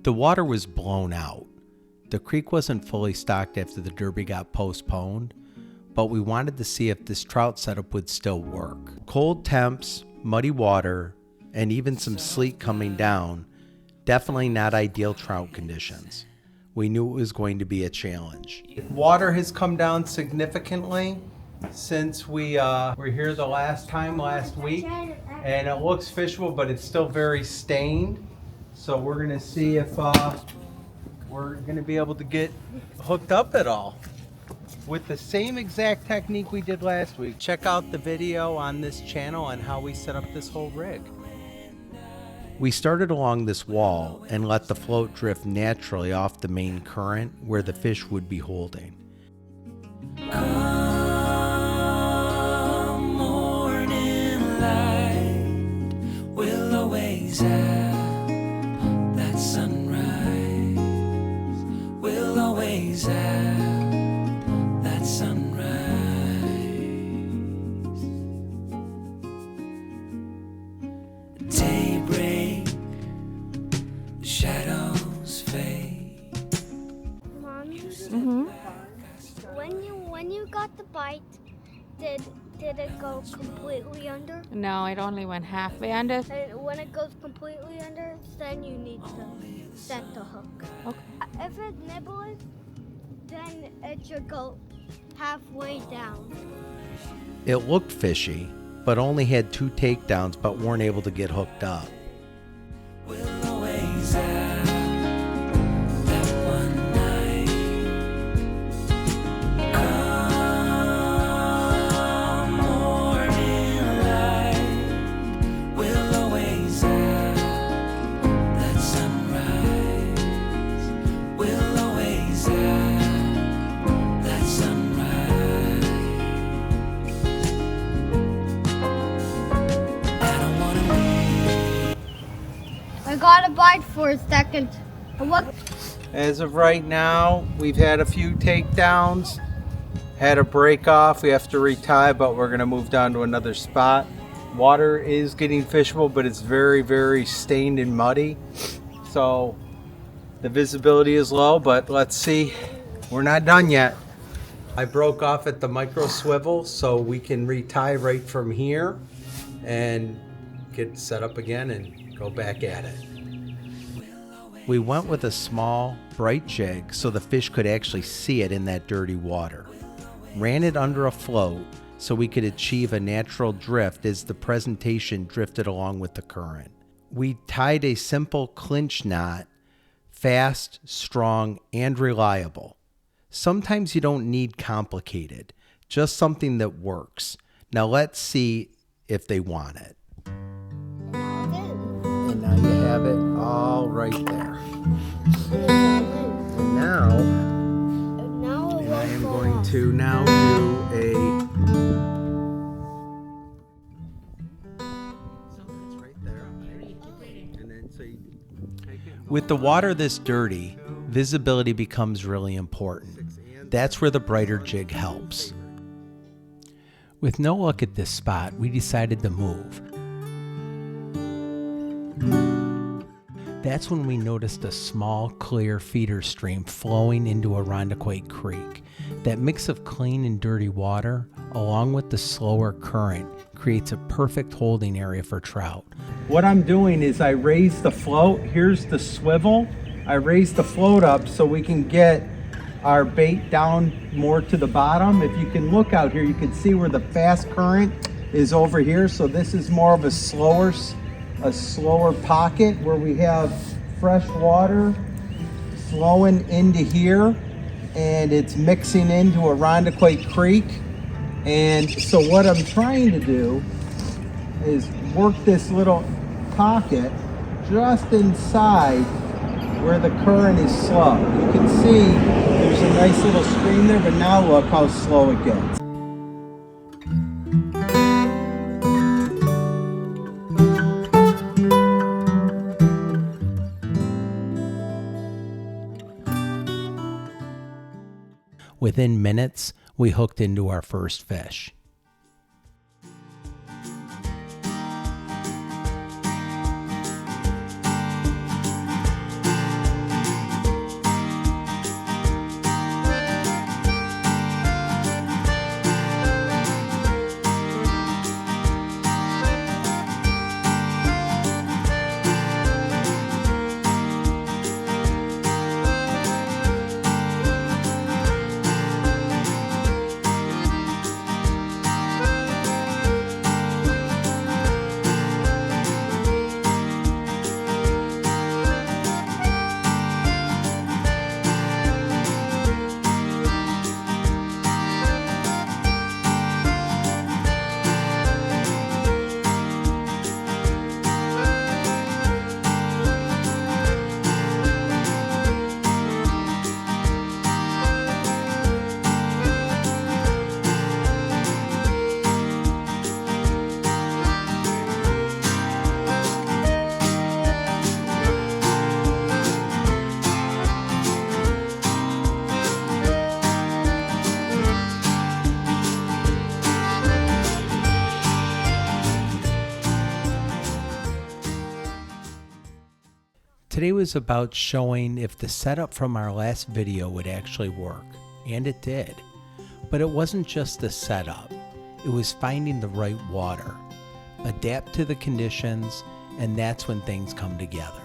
The water was blown out. The creek wasn't fully stocked after the derby got postponed, but we wanted to see if this trout setup would still work. Cold temps, muddy water, and even some sleet coming down, definitely not ideal trout conditions. We knew it was going to be a challenge. Water has come down significantly since we were here the last week, and it looks fishable, but it's still very stained. So we're gonna see if we're gonna be able to get hooked up at all with the same exact technique we did last week. Check out the video on this channel on how we set up this whole rig. We started along this wall and let the float drift naturally off the main current where the fish would be holding. Come morning light, we'll always have that sunrise. We'll always have that sunrise. Daybreak, shadows fade. Mommy, Mm-hmm. when you got the bite, did it go completely under? No, it only went halfway under. And when it goes completely under, then you need to set the hook. Okay. If it nibbles, then it should go halfway down. It looked fishy, but only had 2 takedowns but weren't able to get hooked up. We'll always have that one night. Come morning light, we'll always have that sunrise. We'll always have that sunrise. I don't wanna leave. I got a bite for a second. What? As of right now, we've had a few takedowns, had a break off. We have to retie, but we're gonna move down to another spot. Water is getting fishable, but it's very, very stained and muddy. So the visibility is low, but let's see. We're not done yet. I broke off at the micro swivel so we can retie right from here and get set up again and go back at it. We went with a small, bright jig so the fish could actually see it in that dirty water. Ran it under a float so we could achieve a natural drift as the presentation drifted along with the current. We tied a simple clinch knot, fast, strong, and reliable. Sometimes you don't need complicated, just something that works. Now let's see if they want it. And now you have it all right there. And now I am going to now do a... It's right there. And then so you take it. With the water this dirty, visibility becomes really important. That's where the brighter jig helps. With no luck at this spot, we decided to move. That's when we noticed a small, clear feeder stream flowing into Irondequoit Creek. That mix of clean and dirty water, along with the slower current, creates a perfect holding area for trout. What I'm doing is I raise the float. Here's the swivel. I raise the float up so we can get our bait down more to the bottom. If you can look out here, you can see where the fast current is over here. So this is more of a slower pocket where we have fresh water flowing into here, and it's mixing into Irondequoit Creek. And so what I'm trying to do is work this little pocket just inside where the current is slow. You can see there's a nice little stream there, but now look how slow it gets. Within minutes, we hooked into our first fish. Today was about showing if the setup from our last video would actually work, and it did. But it wasn't just the setup, it was finding the right water, adapt to the conditions, and that's when things come together.